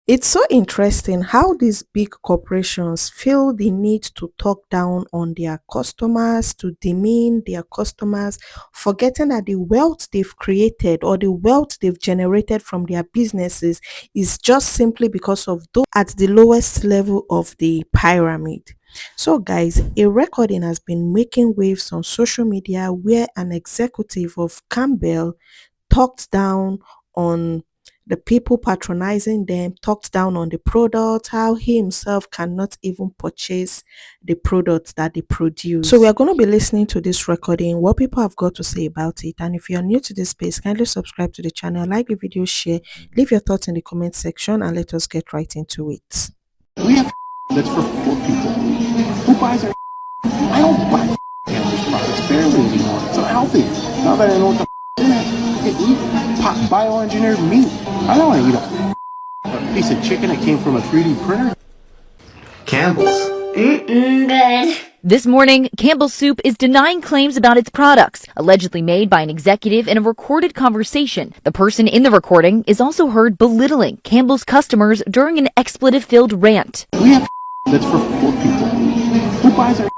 It's so interesting how these big corporations feel the need to talk down on their customers, to demean their customers, forgetting that the wealth they've created or the wealth they've generated from their businesses is just simply because of those at the lowest level of the pyramid. So, guys, a recording has been making waves on social media where an executive of Campbell talked down on the people patronizing them, talked down on the product, how he himself cannot even purchase the products that they produce. So we are going to be listening to this recording, what people have got to say about it. And if you are new to this space, kindly subscribe to the channel, like the video, share, leave your thoughts in the comment section, and let us get right into it. We have that's for poor people. Who buys our I don't buy Campbell's products barely anymore. It's unhealthy. Now that I know what the in it, I can eat bioengineered meat. I don't want to eat a piece of chicken that came from a 3D printer. Campbell's. Good. This morning, Campbell Soup is denying claims about its products, allegedly made by an executive in a recorded conversation. The person in the recording is also heard belittling Campbell's customers during an expletive-filled rant. We have that's for poor people. Who buys our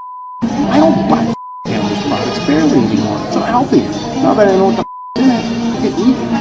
I don't buy Campbell's products barely anymore. It's unhealthy. Now that I know what the in it, I can eat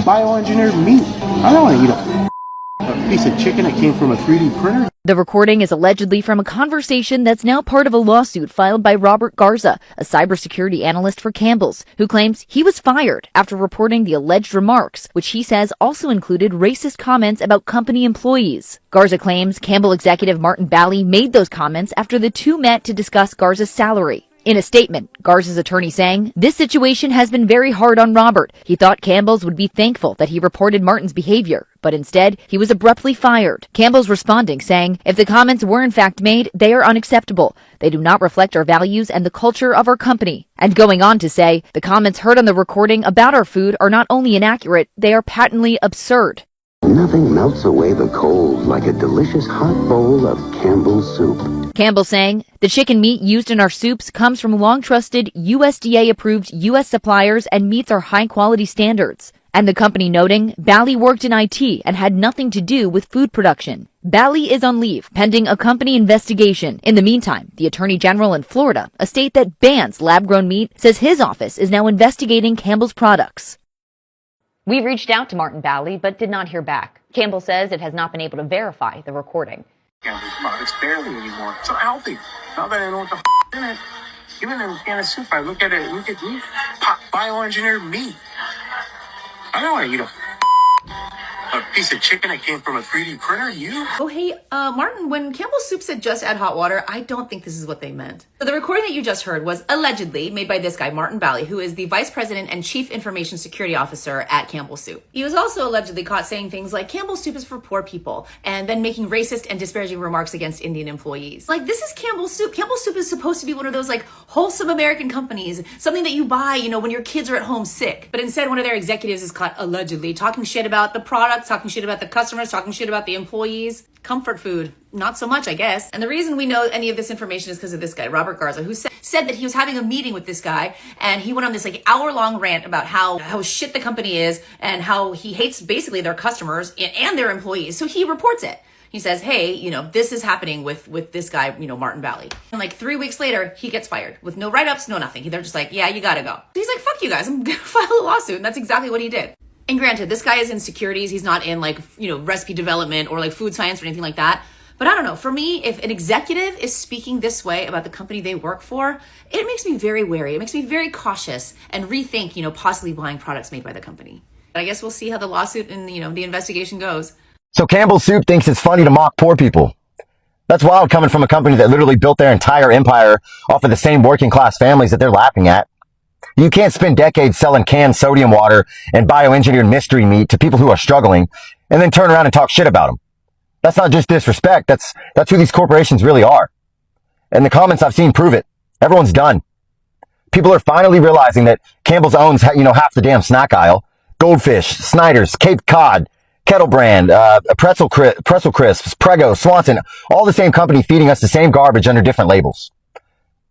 bioengineered meat. I don't want to eat a piece of chicken that came from a 3D printer. The recording is allegedly from a conversation that's now part of a lawsuit filed by Robert Garza, a cybersecurity analyst for Campbell's, who claims he was fired after reporting the alleged remarks, which he says also included racist comments about company employees. Garza claims Campbell executive Martin Bally made those comments after the two met to discuss Garza's salary. In a statement, Garza's attorney saying, "This situation has been very hard on Robert. He thought Campbell's would be thankful that he reported Martin's behavior, but instead, he was abruptly fired." Campbell's responding, saying, "If the comments were in fact made, they are unacceptable. They do not reflect our values and the culture of our company." And going on to say, "The comments heard on the recording about our food are not only inaccurate, they are patently absurd." Nothing melts away the cold like a delicious hot bowl of Campbell Soup. Campbell saying, "The chicken meat used in our soups comes from long-trusted, USDA-approved U.S. suppliers and meets our high-quality standards." And the company noting, Bally worked in IT and had nothing to do with food production. Bally is on leave, pending a company investigation. In the meantime, the Attorney General in Florida, a state that bans lab-grown meat, says his office is now investigating Campbell's products. We reached out to Martin Bally, but did not hear back. Campbell says it has not been able to verify the recording. Campbell's products barely anymore. It's unhealthy. Now that I know what the in it, even in a can of soup, I look at it, bioengineered meat. I don't want to eat a piece of chicken that came from a 3D printer. You? Oh, hey, Martin, when Campbell Soup said just add hot water, I don't think this is what they meant. So the recording that you just heard was allegedly made by this guy, Martin Bally, who is the Vice President and Chief Information Security Officer at Campbell Soup. He was also allegedly caught saying things like Campbell Soup is for poor people, and then making racist and disparaging remarks against Indian employees. Like, this is Campbell Soup. Campbell Soup is supposed to be one of those, like, wholesome American companies, something that you buy, you know, when your kids are at home sick. But instead, one of their executives is caught allegedly talking shit about the products, talking shit about the customers, talking shit about the employees. Comfort food, not so much, I guess. And the reason we know any of this information is because of this guy, Robert Garza, who said that he was having a meeting with this guy, and he went on this like hour-long rant about how shit the company is and how he hates basically their customers and their employees. So he reports it. He says, hey, you know, this is happening with this guy, you know, Martin Bally. And like 3 weeks later, he gets fired with no write-ups, no nothing. They're just like, yeah, you gotta go. He's like, fuck you guys, I'm gonna file a lawsuit. And that's exactly what he did. And granted, this guy is in securities. He's not in like, you know, recipe development or like food science or anything like that. But I don't know. For me, if an executive is speaking this way about the company they work for, it makes me very wary. It makes me very cautious and rethink, you know, possibly buying products made by the company. But I guess we'll see how the lawsuit and, you know, the investigation goes. So Campbell Soup thinks it's funny to mock poor people. That's wild coming from a company that literally built their entire empire off of the same working class families that they're laughing at. You can't spend decades selling canned sodium water and bioengineered mystery meat to people who are struggling and then turn around and talk shit about them. That's not just disrespect. That's who these corporations really are. And the comments I've seen prove it. Everyone's done. People are finally realizing that Campbell's owns, you know, half the damn snack aisle. Goldfish, Snyder's, Cape Cod, Kettle Brand, Pretzel Crisps, Prego, Swanson, all the same company feeding us the same garbage under different labels.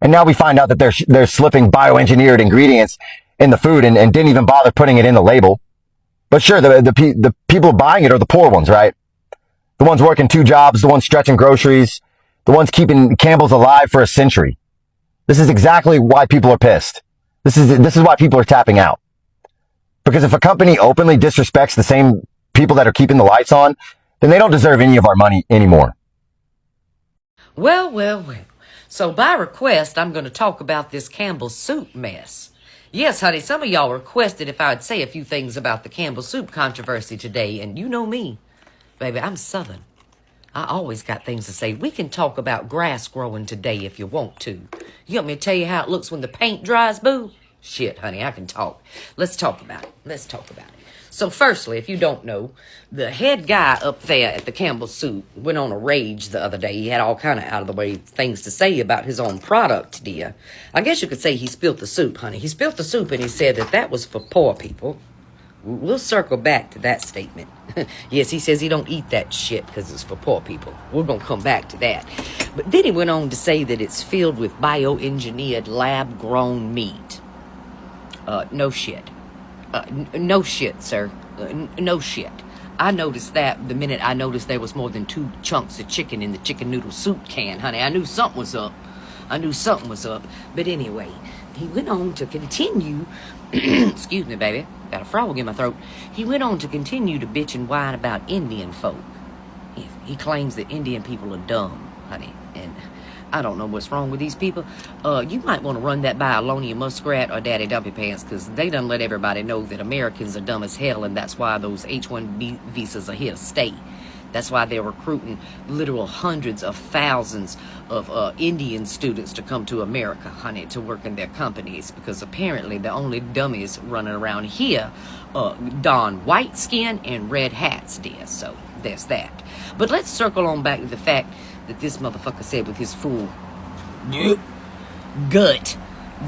And now we find out that they're slipping bioengineered ingredients in the food and didn't even bother putting it in the label. But sure, the people buying it are the poor ones, right? The ones working 2 jobs, the ones stretching groceries, the ones keeping Campbell's alive for a century. This is exactly why people are pissed. This is why people are tapping out. Because if a company openly disrespects the same people that are keeping the lights on, then they don't deserve any of our money anymore. Well, well, well. So by request, I'm going to talk about this Campbell Soup mess. Yes, honey, some of y'all requested if I would say a few things about the Campbell Soup controversy today, and you know me. Baby, I'm Southern. I always got things to say. We can talk about grass growing today if you want to. You want me to tell you how it looks when the paint dries, boo? Shit, honey, I can talk. Let's talk about it. Let's talk about it. So firstly, if you don't know, the head guy up there at the Campbell Soup went on a rage the other day. He had all kind of out-of-the-way things to say about his own product, dear. I guess you could say he spilt the soup, honey. He spilt the soup and he said that was for poor people. We'll circle back to that statement. Yes, he says he don't eat that shit because it's for poor people. We're going to come back to that. But then he went on to say that it's filled with bioengineered lab-grown meat. No shit. No shit, sir. No shit. I noticed that the minute I noticed there was more than 2 chunks of chicken in the chicken noodle soup can, honey. I knew something was up. But anyway, he went on to continue. Excuse me, baby. Got a frog in my throat. He went on to continue to bitch and whine about Indian folk. He claims that Indian people are dumb, honey. And I don't know what's wrong with these people. You might want to run that by Alonia Muskrat or Daddy Dumpy Pants, because they done let everybody know that Americans are dumb as hell, and that's why those H-1B visas are here to stay. That's why they're recruiting literal hundreds of thousands of Indian students to come to America, honey, to work in their companies, because apparently the only dummies running around here don white skin and red hats, dear. So there's that. But let's circle on back to the fact that this motherfucker said with his full gut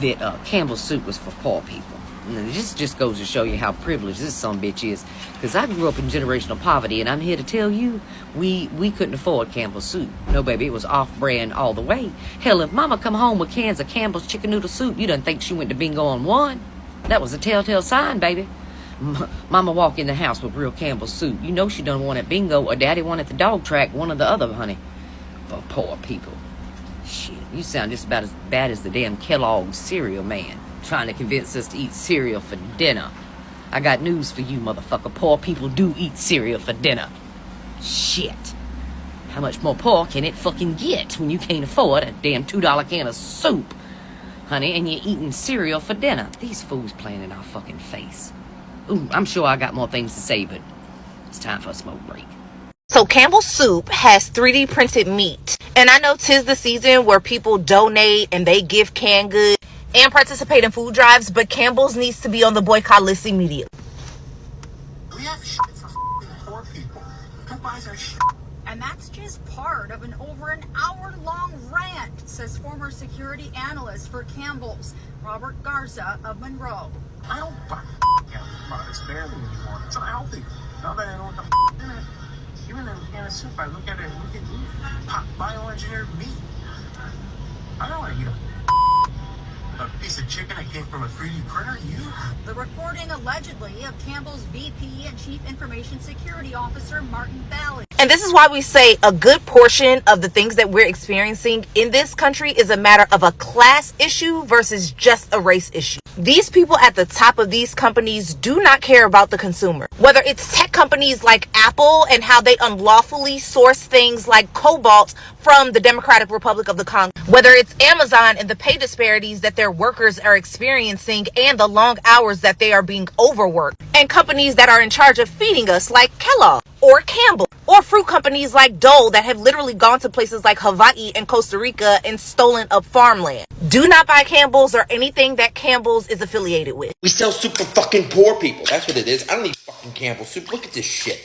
that Campbell Soup was for poor people. And this just goes to show you how privileged this sumbitch is. Because I grew up in generational poverty, and I'm here to tell you, we couldn't afford Campbell Soup. No, baby, it was off-brand all the way. Hell, if Mama come home with cans of Campbell's chicken noodle soup, you didn't think she went to bingo on one. That was a telltale sign, baby. Mama walk in the house with real Campbell Soup. You know she done won at bingo, or Daddy won at the dog track, one or the other, honey. For poor people. Shit, you sound just about as bad as the damn Kellogg's cereal man, trying to convince us to eat cereal for dinner. I got news for you, motherfucker. Poor people do eat cereal for dinner. Shit. How much more poor can it fucking get when you can't afford a damn $2 can of soup, honey, and you're eating cereal for dinner? These fools playing in our fucking face. Ooh, I'm sure I got more things to say, but it's time for a smoke break. So Campbell Soup has 3D printed meat. And I know 'tis the season where people donate and they give canned goods and participate in food drives, but Campbell's needs to be on the boycott list immediately. We have shit for poor people. Who buys our shit? And that's just part of an over an hour-long rant, says former security analyst for Campbell's, Robert Garza of Monroe. I don't buy Campbell's products barely anymore. It's not healthy. Now that I know what the in it. Even in a can of soup, I look at it and look at bioengineered meat. I don't want to eat a piece of chicken that came from a 3D printer. The recording allegedly of Campbell's VP and Chief Information Security Officer Martin Bally. And this is why we say a good portion of the things that we're experiencing in this country is a matter of a class issue versus just a race issue. These people at the top of these companies do not care about the consumer. Whether it's tech companies like Apple and how they unlawfully source things like cobalt from the Democratic Republic of the Congo, whether it's Amazon and the pay disparities that their workers are experiencing and the long hours that they are being overworked, and companies that are in charge of feeding us like Kellogg or Campbell, or fruit companies like Dole that have literally gone to places like Hawaii and Costa Rica and stolen up farmland. Do not buy Campbell's or anything that Campbell's is affiliated with. We sell soup for fucking poor people. That's what it is. I don't need fucking Campbell Soup. Look at this shit.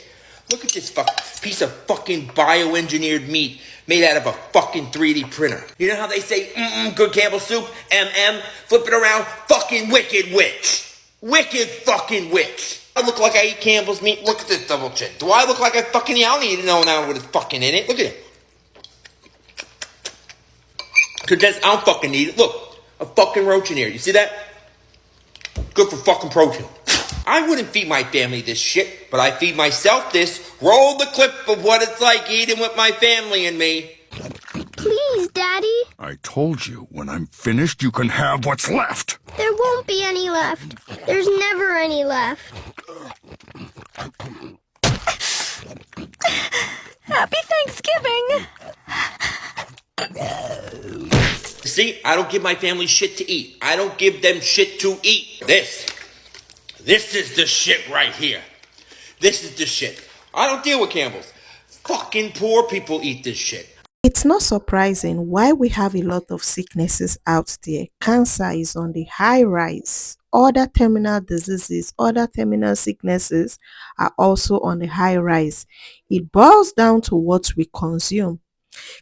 Look at this piece of fucking bioengineered meat made out of a fucking 3D printer. You know how they say, good Campbell Soup, flip it around, fucking wicked witch. Wicked fucking witch. I look like I eat Campbell's meat. Look at this double chin. Do I look like I fucking eat? I don't even know now what is fucking in it. Look at it. Cause I don't fucking eat it. Look, a fucking roach in here. You see that? Good for fucking protein. I wouldn't feed my family this shit, but I feed myself this. Roll the clip of what it's like eating with my family and me. Please, Daddy. I told you, when I'm finished, you can have what's left. There won't be any left. There's never any left. Happy Thanksgiving! See, I don't give my family shit to eat. I don't give them shit to eat. This is the shit right here. This is the shit. I don't deal with Campbell's. Fucking poor people eat this shit. It's not surprising why we have a lot of sicknesses out there. Cancer is on the high rise. Other terminal diseases, other terminal sicknesses are also on the high rise. It boils down to what we consume.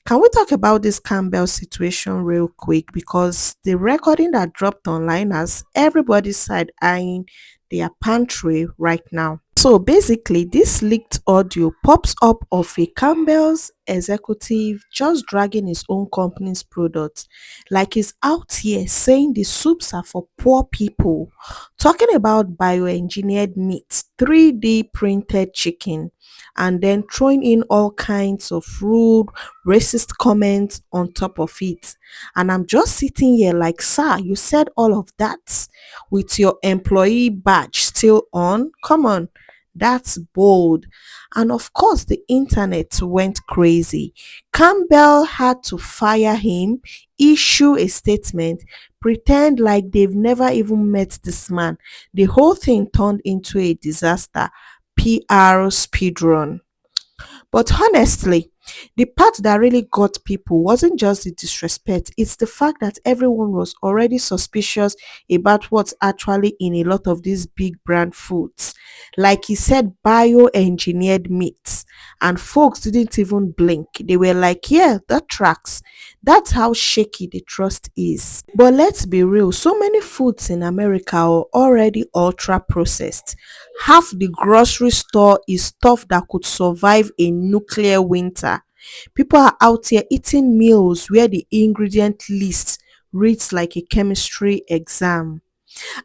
Can we talk about this Campbell situation real quick? Because the recording that dropped online has everybody side eyeing their pantry right now. So basically, this leaked audio pops up of a Campbell's executive just dragging his own company's products, like he's out here saying the soups are for poor people, talking about bioengineered meat, 3D printed chicken, and then throwing in all kinds of rude, racist comments on top of it. And I'm just sitting here like, sir, you said all of that with your employee badge still on? Come on. That's bold. And of course, the internet went crazy. Campbell had to fire him, issue a statement, pretend like they've never even met this man. The whole thing turned into a disaster. PR speedrun. But honestly, the part that really got people wasn't just the disrespect, it's the fact that everyone was already suspicious about what's actually in a lot of these big brand foods. Like he said, bioengineered meats. And folks didn't even blink. They were like, yeah, that tracks. That's how shaky the trust is. But let's be real, so many foods in America are already ultra processed. Half the grocery store is stuff that could survive a nuclear winter. People are out here eating meals where the ingredient list reads like a chemistry exam.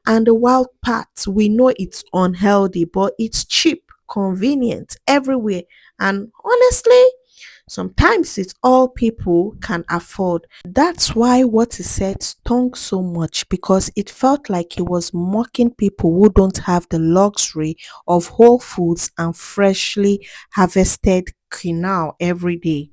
And the wild part, we know it's unhealthy, but it's cheap, convenient, everywhere. And honestly, sometimes it's all people can afford. That's why what he said stung so much, because it felt like he was mocking people who don't have the luxury of whole foods and freshly harvested quinoa every day.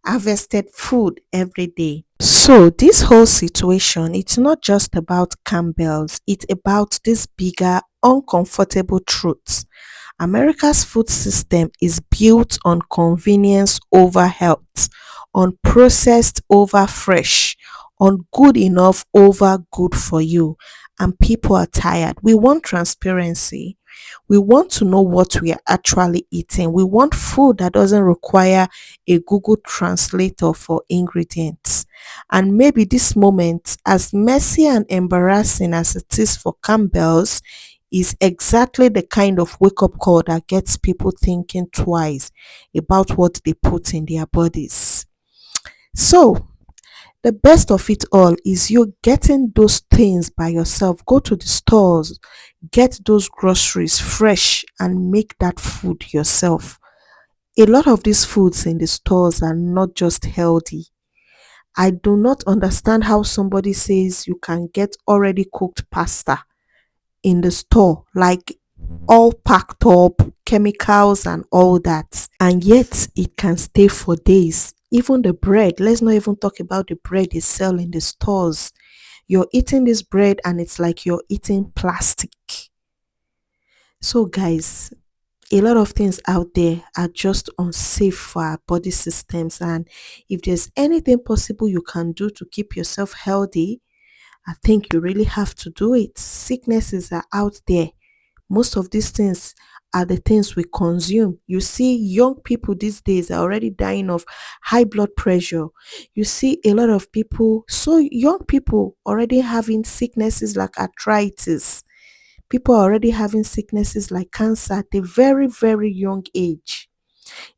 Harvested food every day. So this whole situation, it's not just about Campbell's, it's about this bigger uncomfortable truths. America's food system is built on convenience over health, on processed over fresh, on good enough over good for you. And people are tired. We want transparency. We want to know what we are actually eating. We want food that doesn't require a Google translator for ingredients. And maybe this moment, as messy and embarrassing as it is for Campbell's, is exactly the kind of wake-up call that gets people thinking twice about what they put in their bodies. So, the best of it all is you getting those things by yourself. Go to the stores, get those groceries fresh, and make that food yourself. A lot of these foods in the stores are not just healthy. I do not understand how somebody says you can get already cooked pasta in the store, like all packed up, chemicals and all that, and yet it can stay for days. Even the bread, let's not even talk about the bread they sell in the stores. You're eating this bread and it's like you're eating plastic. So guys, a lot of things out there are just unsafe for our body systems, and if there's anything possible you can do to keep yourself healthy, I think you really have to do it. Sicknesses are out there. Most of these things are the things we consume. You see, young people these days are already dying of high blood pressure. You see a lot of people, so young people already having sicknesses like arthritis. People are already having sicknesses like cancer at a very, very young age.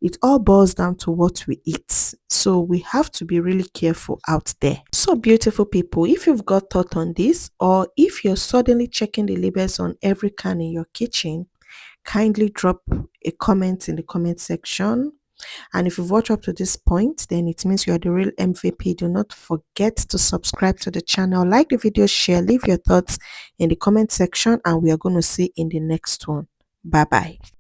It all boils down to what we eat. So we have to be really careful out there. So beautiful people, if you've got thought on this, or if you're suddenly checking the labels on every can in your kitchen, kindly drop a comment in the comment section. And if you've watched up to this point, then it means you're the real MVP. Do not forget to subscribe to the channel, like the video, share, leave your thoughts in the comment section, and we are going to see in the next one. Bye bye.